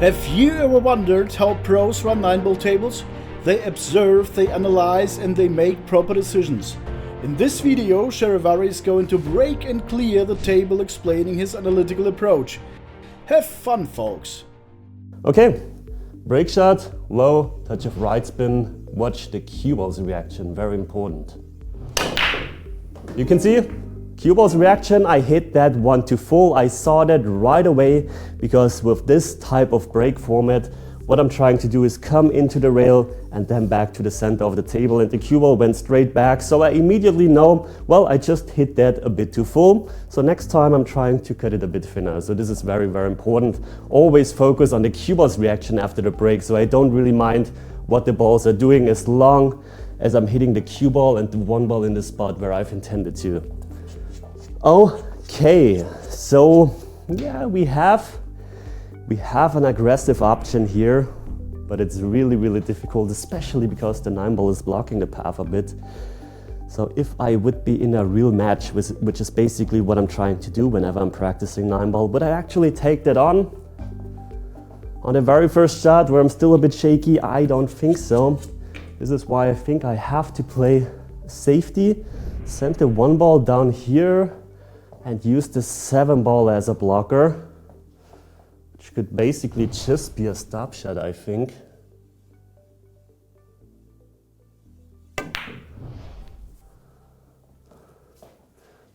Have you ever wondered how pros run 9-ball tables? They observe, they analyze, and they make proper decisions. In this video, Sharivari is going to break and clear the table, explaining his analytical approach. Have fun, folks! Okay, break shot, low, touch of right spin, watch the cue ball's reaction, very important. You can see cue ball's reaction, I hit that one to full. I saw that right away because with this type of break format, what I'm trying to do is come into the rail and then back to the center of the table, and the cue ball went straight back. So I immediately know, well, I just hit that a bit too full. So next time I'm trying to cut it a bit thinner. So this is very, very important. Always focus on the cue ball's reaction after the break. So I don't really mind what the balls are doing as long as I'm hitting the cue ball and the one ball in the spot where I've intended to. Okay, so yeah, we have an aggressive option here, but it's really, really difficult, especially because the 9-ball is blocking the path a bit. So if I would be in a real match, which is basically what I'm trying to do whenever I'm practicing 9-ball, would I actually take that on the very first shot where I'm still a bit shaky? I don't think so. This is why I think I have to play safety, send the 1-ball down here, and use the 7-ball as a blocker, which could basically just be a stop shot, I think.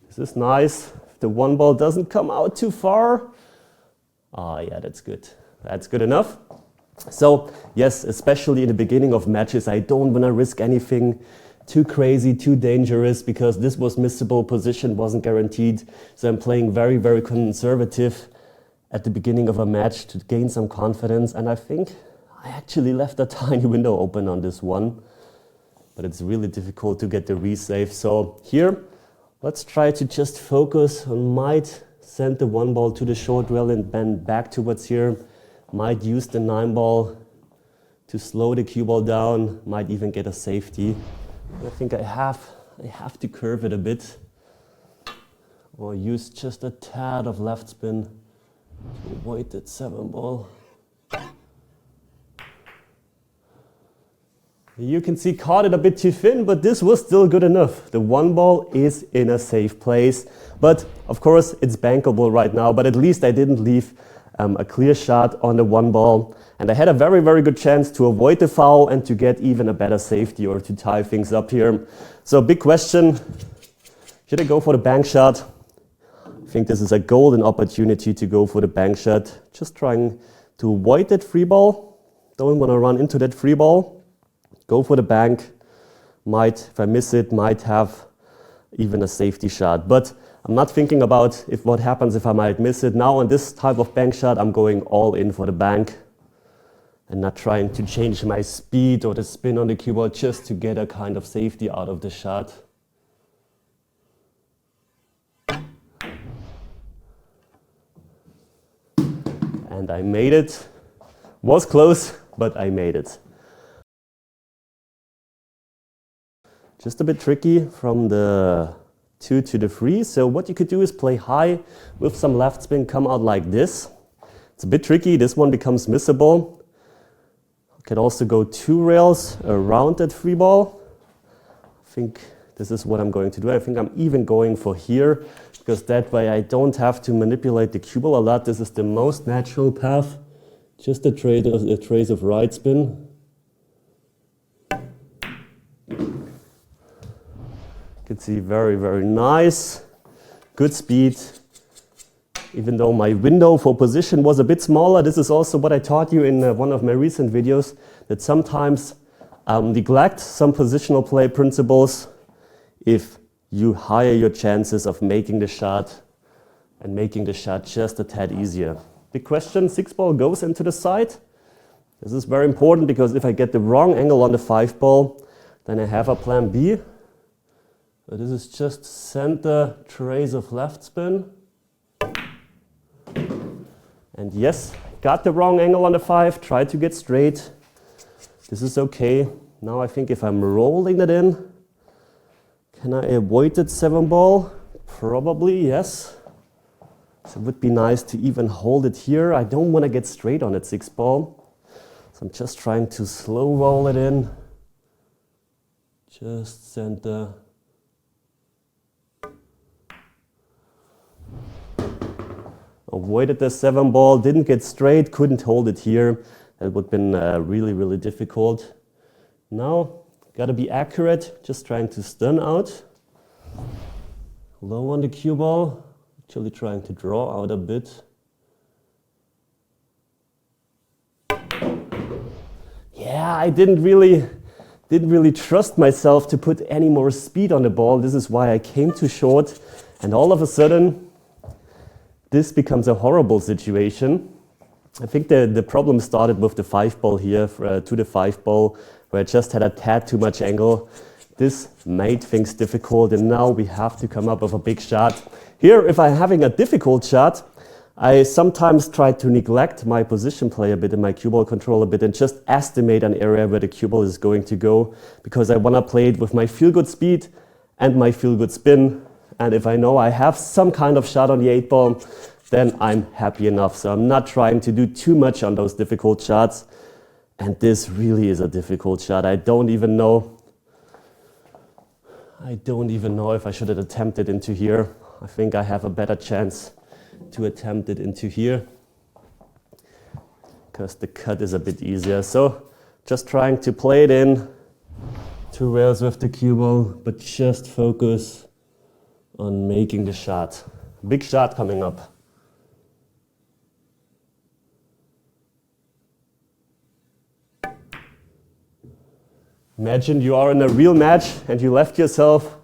This is nice. If the 1-ball doesn't come out too far. Ah, yeah, that's good. That's good enough. So yes, especially in the beginning of matches, I don't want to risk anything too crazy, too dangerous, because this was missable, position wasn't guaranteed. So I'm playing very, very conservative at the beginning of a match to gain some confidence. And I think I actually left a tiny window open on this one, but it's really difficult to get the resave. So here, let's try to just focus on might send the 1-ball to the short rail and bend back towards here. Might use the 9-ball to slow the cue ball down, might even get a safety. I think I have to curve it a bit, or use just a tad of left spin to avoid that 7-ball. You can see caught it a bit too thin, but this was still good enough. The 1-ball is in a safe place, but of course it's bankable right now, but at least I didn't leave a clear shot on the 1-ball. And I had a very, very good chance to avoid the foul and to get even a better safety or to tie things up here. So big question, should I go for the bank shot? I think this is a golden opportunity to go for the bank shot. Just trying to avoid that free ball. Don't want to run into that free ball. Go for the bank. Might, if I miss it, might have even a safety shot. But I'm not thinking about what happens if I might miss it. Now on this type of bank shot, I'm going all in for the bank and not trying to change my speed or the spin on the cue ball just to get a kind of safety out of the shot. And I made it. Was close, but I made it. Just a bit tricky from the 2 to the 3. So what you could do is play high with some left spin, come out like this. It's a bit tricky. This one becomes missable. Could also go 2 rails around that free ball. I think this is what I'm going to do. I think I'm even going for here, because that way I don't have to manipulate the cue ball a lot. This is the most natural path. Just a trace of right spin. You can see very, very nice. Good speed. Even though my window for position was a bit smaller, this is also what I taught you in one of my recent videos, that sometimes neglect some positional play principles if you higher your chances of making the shot and making the shot just a tad easier. Big question, 6-ball goes into the side. This is very important because if I get the wrong angle on the 5-ball, then I have a plan B. So this is just center trace of left spin. And yes, got the wrong angle on the 5, tried to get straight. This is okay. Now I think if I'm rolling it in, can I avoid that 7-ball? Probably, yes. So it would be nice to even hold it here. I don't want to get straight on at 6 ball. So I'm just trying to slow roll it in. Just center. Avoided the 7 ball, didn't get straight, couldn't hold it here. That would have been really, really difficult. Now, gotta be accurate, just trying to stun out. Low on the cue ball, actually trying to draw out a bit. Yeah, I didn't really trust myself to put any more speed on the ball. This is why I came too short. And all of a sudden, this becomes a horrible situation. I think the problem started with the 5 ball here, to the 5 ball, where I just had a tad too much angle. This made things difficult, and now we have to come up with a big shot. Here, if I'm having a difficult shot, I sometimes try to neglect my position play a bit and my cue ball control a bit and just estimate an area where the cue ball is going to go, because I want to play it with my feel-good speed and my feel-good spin. And if I know I have some kind of shot on the 8 ball, then I'm happy enough. So I'm not trying to do too much on those difficult shots. And this really is a difficult shot. I don't even know if I should have attempted into here. I think I have a better chance to attempt it into here, because the cut is a bit easier. So just trying to play it in, 2 rails with the cue ball, but just focus on making the shot. Big shot coming up. Imagine you are in a real match and you left yourself,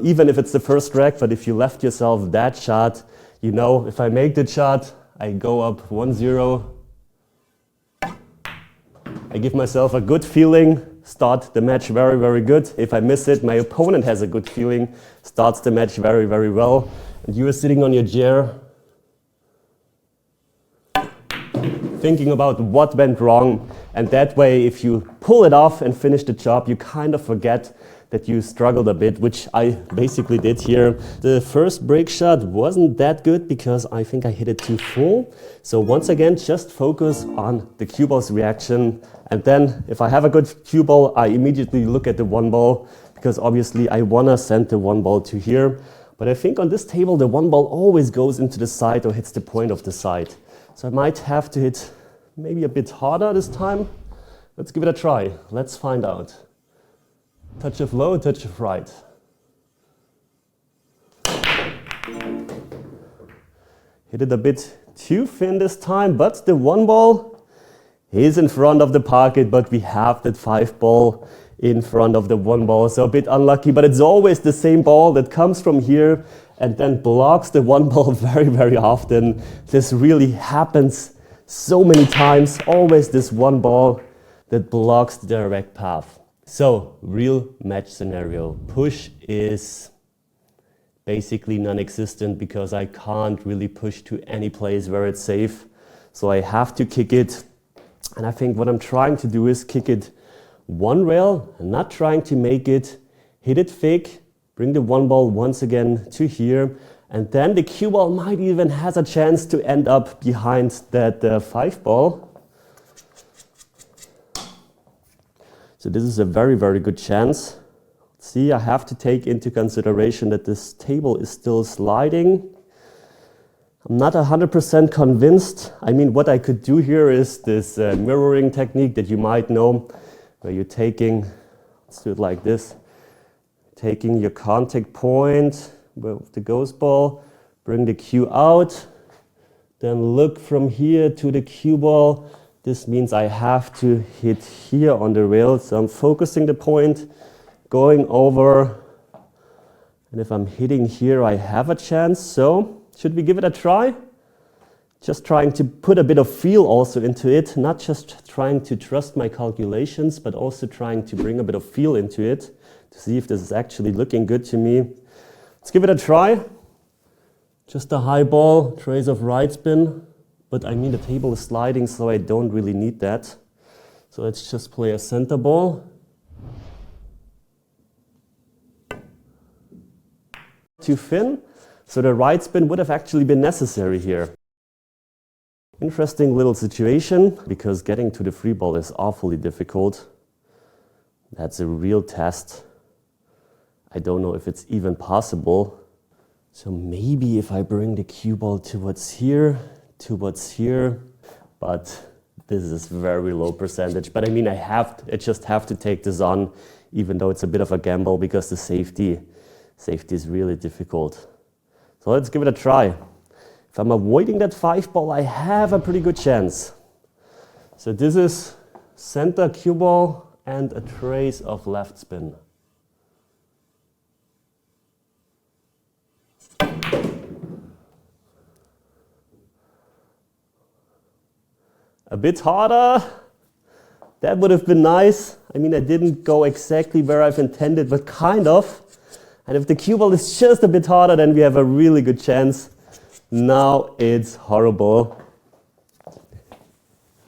even if it's the first rack, but if you left yourself that shot, you know, if I make the shot, I go up 1-0. I give myself a good feeling, start the match very, very good. If I miss it, my opponent has a good feeling, starts the match very, very well. And you are sitting on your chair, thinking about what went wrong. And that way, if you pull it off and finish the job, you kind of forget that you struggled a bit, which I basically did here. The first break shot wasn't that good because I think I hit it too full. So once again, just focus on the cue ball's reaction. And then if I have a good cue ball, I immediately look at the 1 ball, because obviously I wanna send the 1 ball to here. But I think on this table, the 1 ball always goes into the side or hits the point of the side. So I might have to hit maybe a bit harder this time. Let's give it a try. Let's find out. Touch of low, touch of right. Hit it a bit too thin this time, but the 1 ball is in front of the pocket, but we have that 5 ball in front of the 1 ball. So a bit unlucky, but it's always the same ball that comes from here and then blocks the 1 ball very, very often. This really happens so many times, always this 1 ball that blocks the direct path. So, real match scenario. Push is basically non-existent because I can't really push to any place where it's safe. So I have to kick it. And I think what I'm trying to do is kick it 1 rail, and not trying to make it, hit it thick, bring the 1 ball once again to here, and then the cue ball might even has a chance to end up behind that 5 ball. So this is a very, very good chance. See, I have to take into consideration that this table is still sliding. I'm not 100% convinced. I mean, what I could do here is this mirroring technique that you might know, where you're taking, let's do it like this, taking your contact point with the ghost ball, bring the cue out, then look from here to the cue ball. This means I have to hit here on the rail. So I'm focusing the point, going over. And if I'm hitting here, I have a chance. So should we give it a try? Just trying to put a bit of feel also into it. Not just trying to trust my calculations, but also trying to bring a bit of feel into it to see if this is actually looking good to me. Let's give it a try. Just a high ball, trace of right spin. But I mean, the table is sliding, so I don't really need that. So let's just play a center ball. Too thin. So the right spin would have actually been necessary here. Interesting little situation, because getting to the free ball is awfully difficult. That's a real test. I don't know if it's even possible. So maybe if I bring the cue ball towards here, but this is very low percentage. But I mean, I just have to take this on, even though it's a bit of a gamble, because the safety is really difficult. So let's give it a try. If I'm avoiding that 5 ball, I have a pretty good chance. So this is center cue ball and a trace of left spin. A bit harder. That would have been nice. I mean, I didn't go exactly where I've intended, but kind of. And if the cue ball is just a bit harder, then we have a really good chance. Now it's horrible.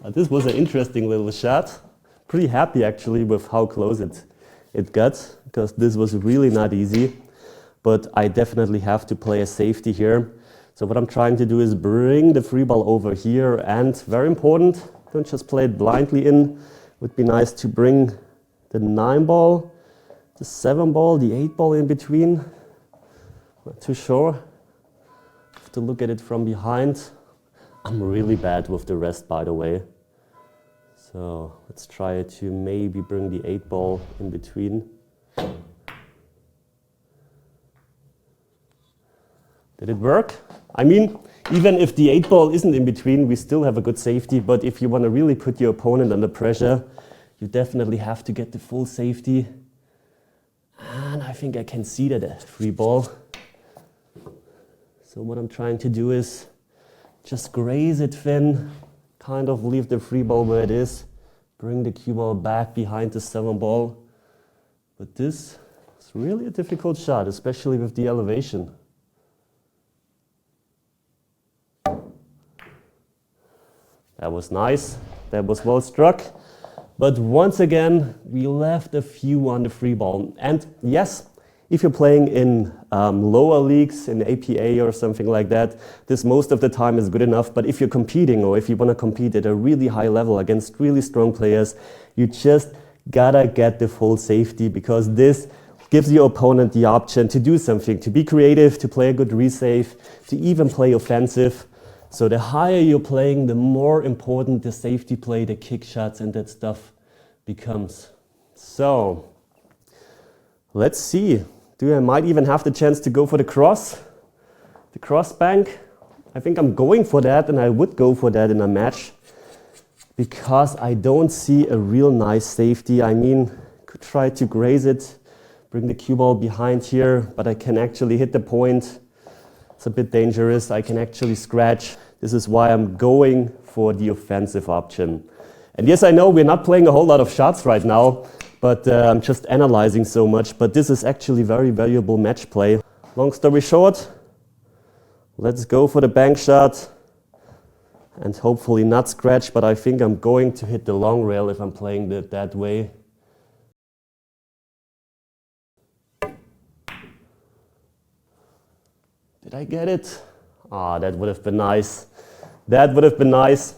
This was an interesting little shot. Pretty happy actually with how close it got, because this was really not easy. But I definitely have to play a safety here. So what I'm trying to do is bring the free ball over here, and very important, don't just play it blindly in. Would be nice to bring the 9 ball, the 7 ball, the 8 ball in between. Not too sure. Have to look at it from behind. I'm really bad with the rest, by the way. So let's try to maybe bring the 8 ball in between. Did it work? I mean, even if the 8 ball isn't in between, we still have a good safety. But if you want to really put your opponent under pressure, you definitely have to get the full safety. And I think I can see that free ball. So what I'm trying to do is just graze it thin, kind of leave the free ball where it is, bring the cue ball back behind the 7 ball. But this is really a difficult shot, especially with the elevation. That was nice, that was well struck. But once again, we left a few on the free ball. And yes, if you're playing in lower leagues, in APA or something like that, this most of the time is good enough. But if you're competing, or if you want to compete at a really high level against really strong players, you just gotta get the full safety, because this gives your opponent the option to do something, to be creative, to play a good resave, to even play offensive. So the higher you're playing, the more important the safety play, the kick shots and that stuff becomes. So let's see. I might even have the chance to go for the cross bank. I think I'm going for that, and I would go for that in a match, because I don't see a real nice safety. I mean, could try to graze it, bring the cue ball behind here, but I can actually hit the point. It's a bit dangerous. I can actually scratch. This is why I'm going for the offensive option. And yes, I know we're not playing a whole lot of shots right now, but I'm just analyzing so much. But this is actually very valuable match play. Long story short, let's go for the bank shot and hopefully not scratch, but I think I'm going to hit the long rail if I'm playing it that way. Did I get it? Ah, that would have been nice. That would have been nice.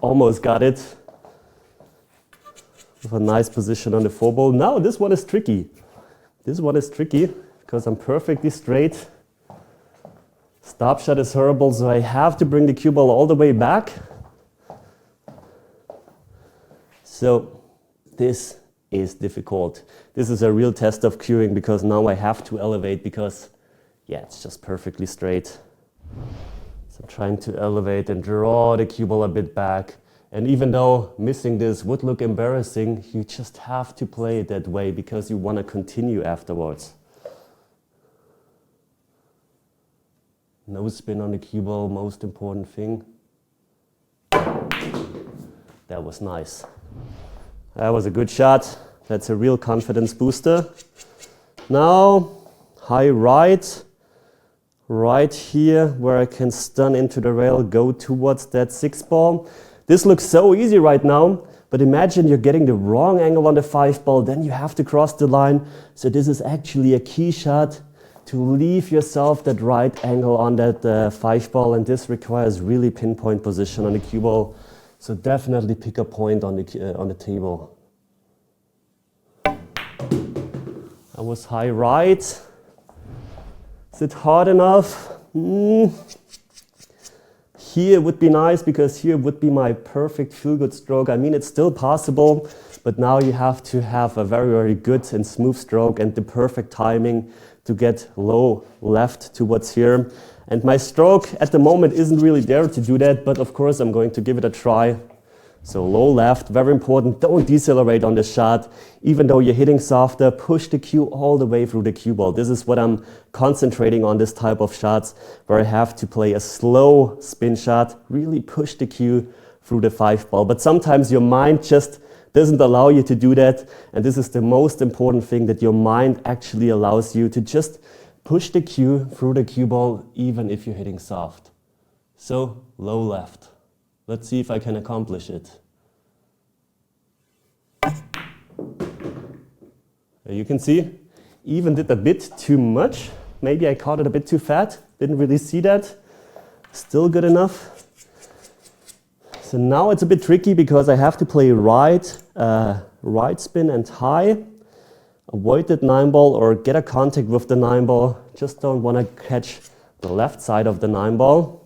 Almost got it. With a nice position on the 4 ball. Now this one is tricky. This one is tricky because I'm perfectly straight. Stop shot is horrible, so I have to bring the cue ball all the way back. So this is difficult. This is a real test of cueing, because now I have to elevate, because yeah, it's just perfectly straight. So I'm trying to elevate and draw the cue ball a bit back. And even though missing this would look embarrassing, you just have to play it that way, because you want to continue afterwards. No spin on the cue ball, most important thing. That was nice. That was a good shot. That's a real confidence booster. Now, high right. Right here, where I can stun into the rail, go towards that 6 ball. This looks so easy right now, but imagine you're getting the wrong angle on the 5 ball, then you have to cross the line. So this is actually a key shot to leave yourself that right angle on that 5 ball, and this requires really pinpoint position on the cue ball. So definitely pick a point on the table. That was high right. Is it hard enough? Here would be nice, because here would be my perfect feel-good stroke. I mean, it's still possible, but now you have to have a very, very good and smooth stroke and the perfect timing to get low left towards here. And my stroke at the moment isn't really there to do that, but of course I'm going to give it a try. So low left, very important. Don't decelerate on the shot. Even though you're hitting softer, push the cue all the way through the cue ball. This is what I'm concentrating on, this type of shots, where I have to play a slow spin shot, really push the cue through the 5 ball. But sometimes your mind just doesn't allow you to do that. And this is the most important thing, that your mind actually allows you to just push the cue through the cue ball, even if you're hitting soft. So low left. Let's see if I can accomplish it. You can see, even did a bit too much. Maybe I caught it a bit too fat. Didn't really see that. Still good enough. So now it's a bit tricky, because I have to play right spin and high. Avoid that 9 ball or get a contact with the 9 ball. Just don't want to catch the left side of the 9 ball.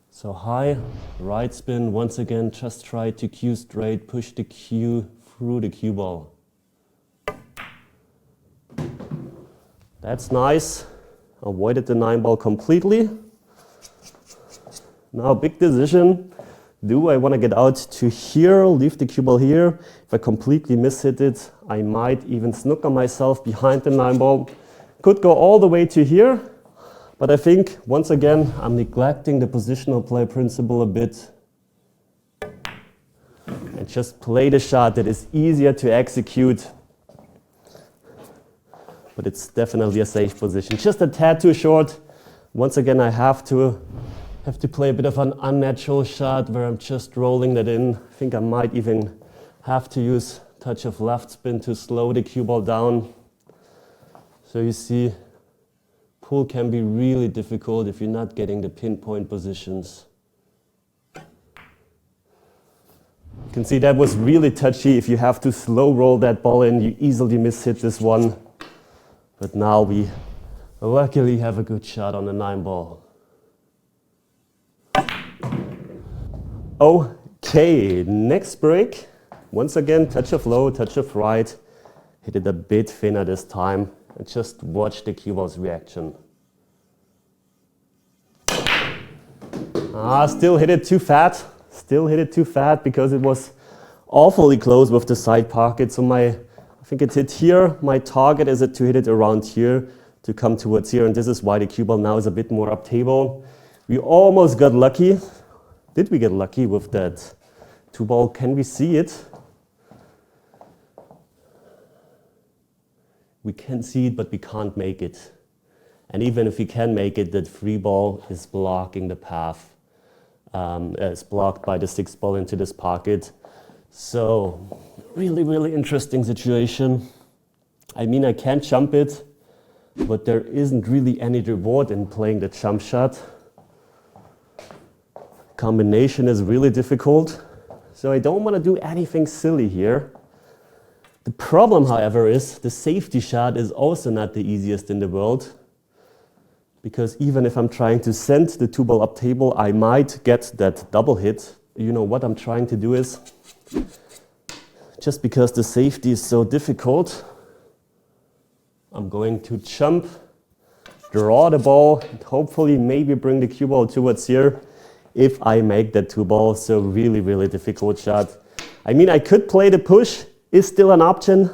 So high, right spin, once again, just try to cue straight, push the cue through the cue ball. That's nice. Avoided the 9 ball completely. Now big decision. Do I want to get out to here, leave the cue ball here? If I completely miss-hit it, I might even snooker myself behind the 9 ball. Could go all the way to here. But I think, once again, I'm neglecting the positional play principle a bit. And just play the shot that is easier to execute. But it's definitely a safe position. Just a tad too short. Once again, I have to play a bit of an unnatural shot where I'm just rolling that in. I think I might even have to use a touch of left spin to slow the cue ball down. So you see, pool can be really difficult if you're not getting the pinpoint positions. You can see that was really touchy. If you have to slow roll that ball in, you easily miss-hit this one. But now we luckily have a good shot on the 9 ball. Okay, next break. Once again, touch of low, touch of right. Hit it a bit thinner this time. And just watch the cue ball's reaction. Still hit it too fat. Still hit it too fat, because it was awfully close with the side pocket. So I think it hit here. My target is to hit it around here, to come towards here. And this is why the cue ball now is a bit more up table. We almost got lucky. Did we get lucky with that 2 ball? Can we see it? We can see it, but we can't make it. And even if we can make it, that 3 ball is blocking the path. It's blocked by the 6 ball into this pocket. So, really, really interesting situation. I mean, I can jump it, but there isn't really any reward in playing the jump shot. Combination is really difficult. So I don't want to do anything silly here. The problem, however, is the safety shot is also not the easiest in the world, because even if I'm trying to send the 2 ball up table, I might get that double hit. You know what I'm trying to do is, just because the safety is so difficult, I'm going to jump, draw the ball, and hopefully maybe bring the cue ball towards here if I make that 2 ball. So really, really difficult shot. I mean, I could play the push. Is still an option,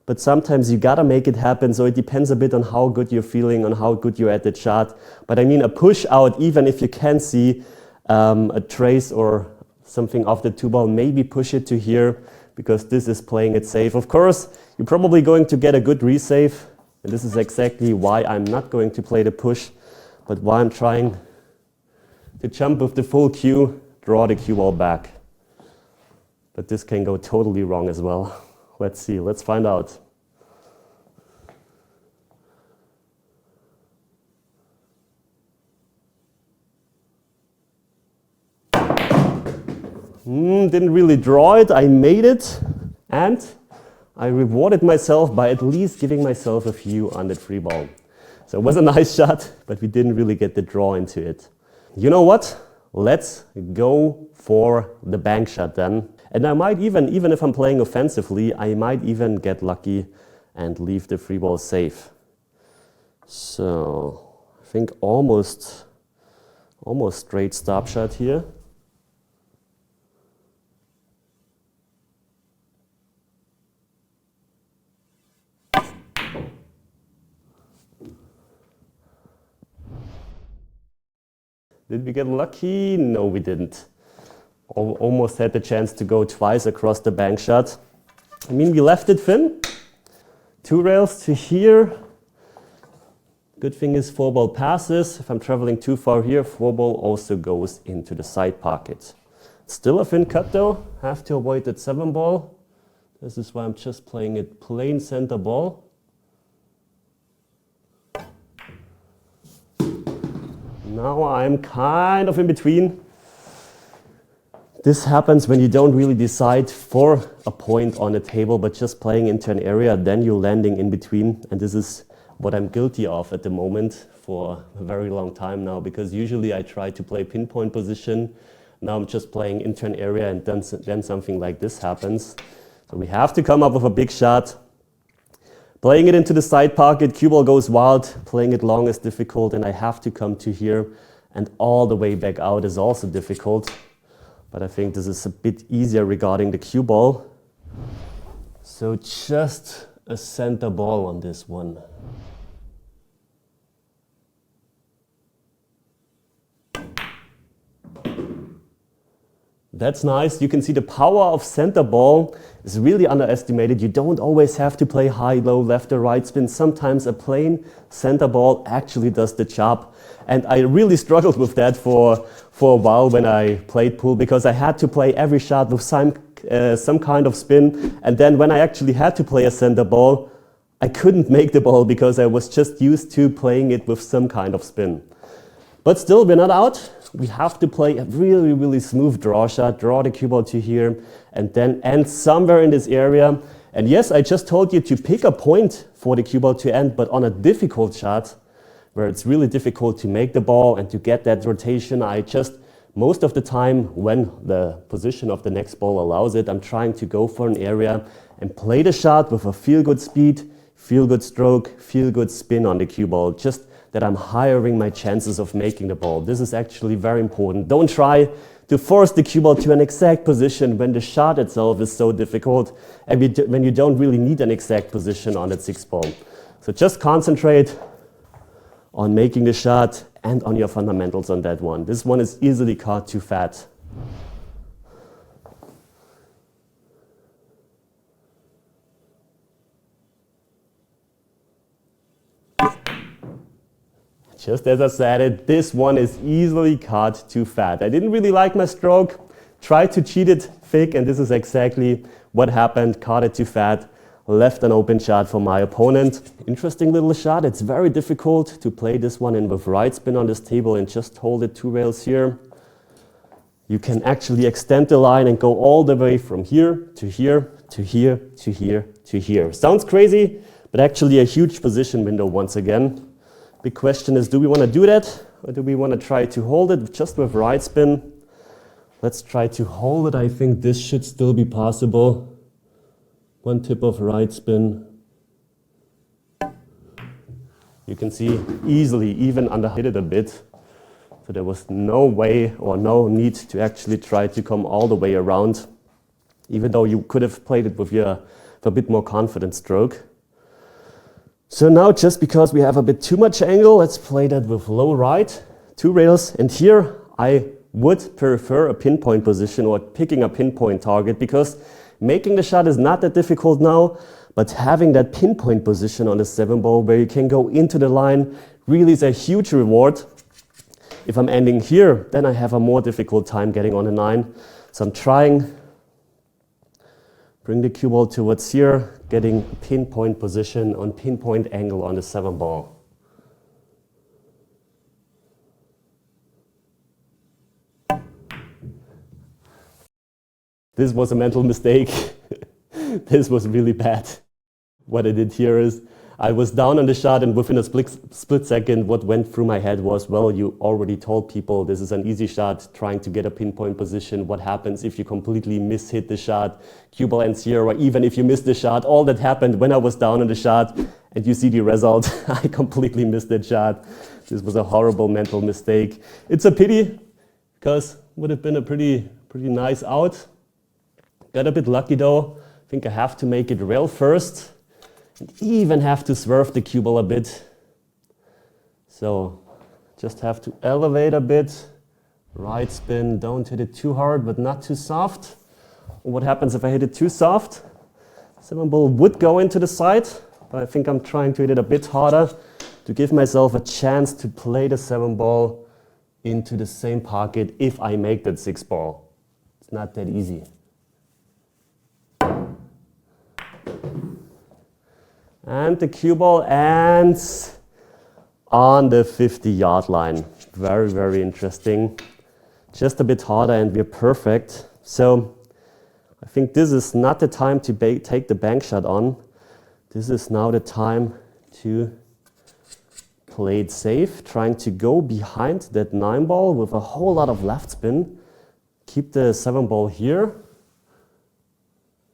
but sometimes you gotta make it happen. So it depends a bit on how good you're feeling, on how good you're at the shot. But I mean, a push out, even if you can see a trace or something off the 2 ball, maybe push it to here, because this is playing it safe. Of course, you're probably going to get a good resave, and this is exactly why I'm not going to play the push, but why I'm trying to jump with the full cue, draw the cue ball back. But this can go totally wrong as well. Let's see, let's find out. Didn't really draw it, I made it, and I rewarded myself by at least giving myself a few on that free ball. So it was a nice shot, but we didn't really get the draw into it. You know what? Let's go for the bank shot then. And I might even if I'm playing offensively, I might even get lucky and leave the free ball safe. So I think almost straight stop shot here. Did we get lucky? No, we didn't. Almost had the chance to go twice across the bank shot. I mean, we left it thin. 2 rails to here. Good thing is 4-ball passes. If I'm traveling too far here, 4-ball also goes into the side pocket. Still a thin cut though. Have to avoid that 7-ball. This is why I'm just playing it plain center ball. Now I'm kind of in between. This happens when you don't really decide for a point on the table, but just playing into an area, then you're landing in between. And this is what I'm guilty of at the moment for a very long time now, because usually I try to play pinpoint position. Now I'm just playing into an area and then something like this happens. So we have to come up with a big shot. Playing it into the side pocket, cue ball goes wild. Playing it long is difficult, and I have to come to here, and all the way back out is also difficult. But I think this is a bit easier regarding the cue ball. So just a center ball on this one. That's nice. You can see the power of center ball is really underestimated. You don't always have to play high, low, left or right spin. Sometimes a plain center ball actually does the job. And I really struggled with that for a while when I played pool, because I had to play every shot with some kind of spin. And then when I actually had to play a center ball, I couldn't make the ball because I was just used to playing it with some kind of spin. But still, we're not out. We have to play a really, really smooth draw shot, draw the cue ball to here, and then end somewhere in this area. And yes, I just told you to pick a point for the cue ball to end, but on a difficult shot, where it's really difficult to make the ball and to get that rotation, I just, most of the time, when the position of the next ball allows it, I'm trying to go for an area and play the shot with a feel-good speed, feel-good stroke, feel-good spin on the cue ball. Just that I'm hiring my chances of making the ball. This is actually very important. Don't try to force the cue ball to an exact position when the shot itself is so difficult and when you don't really need an exact position on that 6-ball. So just concentrate on making the shot and on your fundamentals on that one. This one is easily caught too fat. Just as I said it, this one is easily caught too fat. I didn't really like my stroke, tried to cheat it thick, and this is exactly what happened. Caught it too fat, left an open shot for my opponent. Interesting little shot. It's very difficult to play this one in with right spin on this table and just hold it 2 rails here. You can actually extend the line and go all the way from here to here to here to here to here. Sounds crazy, but actually a huge position window once again. Big question is, do we want to do that, or do we want to try to hold it just with right spin? Let's try to hold it. I think this should still be possible. 1 tip of right spin. You can see easily even underhit it a bit. So there was no way or no need to actually try to come all the way around, even though you could have played it with a bit more confident stroke. So now, just because we have a bit too much angle, let's play that with low right, 2 rails. And here I would prefer a pinpoint position or picking a pinpoint target, because making the shot is not that difficult now, but having that pinpoint position on the 7-ball where you can go into the line really is a huge reward. If I'm ending here, then I have a more difficult time getting on the 9. So I'm trying, bring the cue ball towards here, getting pinpoint position on pinpoint angle on the 7-ball. This was a mental mistake. This was really bad. What I did here is I was down on the shot, and within a split second, what went through my head was, well, you already told people this is an easy shot, trying to get a pinpoint position. What happens if you completely mishit the shot? Cue ball ends here, or even if you miss the shot. All that happened when I was down on the shot, and you see the result. I completely missed that shot. This was a horrible mental mistake. It's a pity, because it would have been a pretty nice out. Got a bit lucky though. I think I have to make it rail first, and even have to swerve the cue ball a bit. So just have to elevate a bit, right spin, don't hit it too hard but not too soft. What happens if I hit it too soft? 7-ball would go into the side, but I think I'm trying to hit it a bit harder to give myself a chance to play the 7-ball into the same pocket if I make that 6-ball. It's not that easy. And the cue ball ends on the 50-yard line. Very, very interesting. Just a bit harder and we're perfect. So I think this is not the time to take the bank shot on. This is now the time to play it safe, trying to go behind that 9-ball with a whole lot of left spin. Keep the 7-ball here.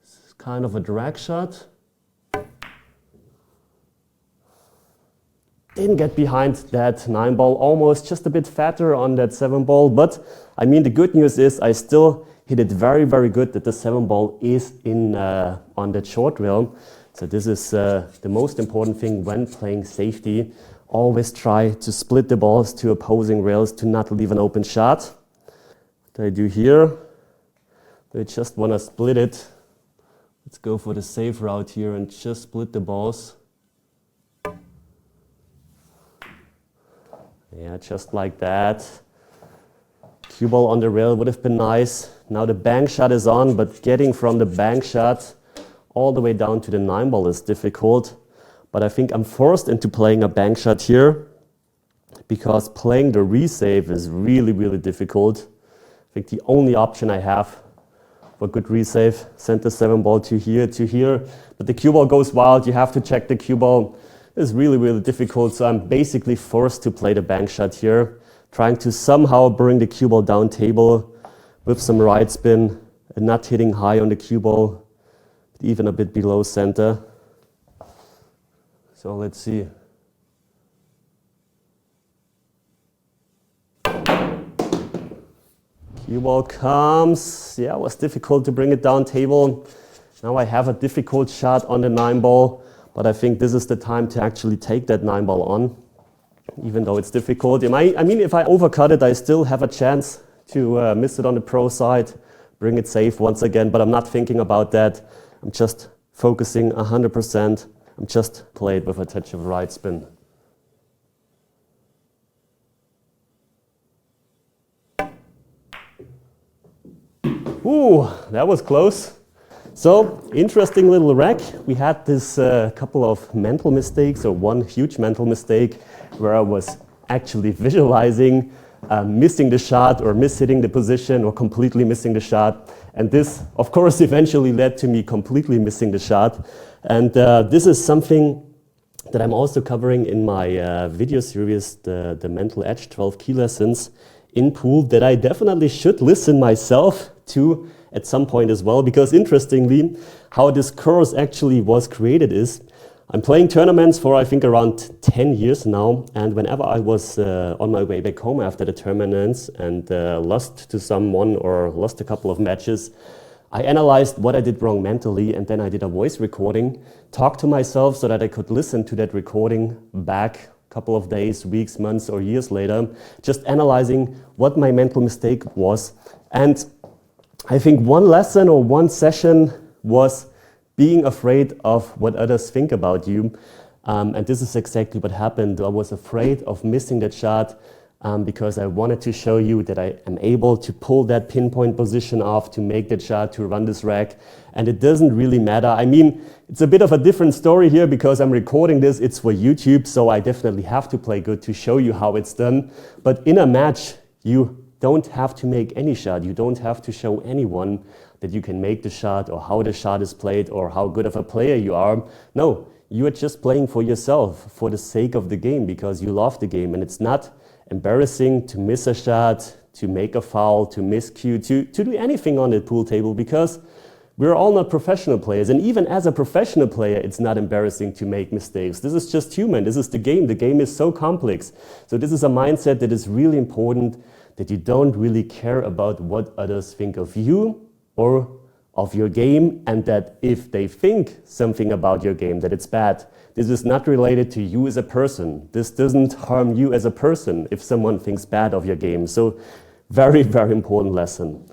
This is kind of a drag shot. Didn't get behind that 9-ball, almost just a bit fatter on that 7-ball. But I mean, the good news is I still hit it very, very good that the 7-ball is in on that short rail. So this is the most important thing when playing safety. Always try to split the balls to opposing rails to not leave an open shot. What I do here, I just want to split it. Let's go for the safe route here and just split the balls. Yeah, just like that. Cue ball on the rail would have been nice. Now the bank shot is on, but getting from the bank shot all the way down to the 9-ball is difficult. But I think I'm forced into playing a bank shot here because playing the resave is really, really difficult. I think the only option I have for good resave, send the 7-ball to here. But the cue ball goes wild. You have to check the cue ball. It's really, really difficult. So I'm basically forced to play the bank shot here, trying to somehow bring the cue ball down table with some right spin and not hitting high on the cue ball, even a bit below center. So let's see. Cue ball comes. Yeah, it was difficult to bring it down table. Now I have a difficult shot on the 9-ball, but I think this is the time to actually take that 9-ball on, even though it's difficult. I mean, if I overcut it, I still have a chance to miss it on the pro side, bring it safe once again, but I'm not thinking about that. I'm just focusing 100%. I'm just played with a touch of right spin. Ooh, that was close. So, interesting little rack. We had this couple of mental mistakes, or one huge mental mistake, where I was actually visualizing missing the shot or mishitting the position or completely missing the shot. And this, of course, eventually led to me completely missing the shot. And this is something that I'm also covering in my video series, the Mental Edge 12 Key Lessons in Pool, that I definitely should listen myself to at some point as well, because interestingly, how this course actually was created is, I'm playing tournaments for I think around 10 years now, and whenever I was on my way back home after the tournaments and lost to someone or lost a couple of matches, I analyzed what I did wrong mentally, and then I did a voice recording, talked to myself so that I could listen to that recording back a couple of days, weeks, months or years later, just analyzing what my mental mistake was. And I think one lesson or one session was being afraid of what others think about you. And this is exactly what happened. I was afraid of missing that shot because I wanted to show you that I am able to pull that pinpoint position off, to make that shot, to run this rack. And it doesn't really matter. I mean, it's a bit of a different story here because I'm recording this, it's for YouTube, so I definitely have to play good to show you how it's done. But in a match, you don't have to make any shot. You don't have to show anyone that you can make the shot or how the shot is played or how good of a player you are. No, you are just playing for yourself, for the sake of the game, because you love the game. And it's not embarrassing to miss a shot, to make a foul, to miscue, to do anything on the pool table, because we're all not professional players. And even as a professional player, it's not embarrassing to make mistakes. This is just human. This is the game. The game is so complex. So this is a mindset that is really important, that you don't really care about what others think of you or of your game, and that if they think something about your game, that it's bad. This is not related to you as a person. This doesn't harm you as a person if someone thinks bad of your game. So very, very important lesson.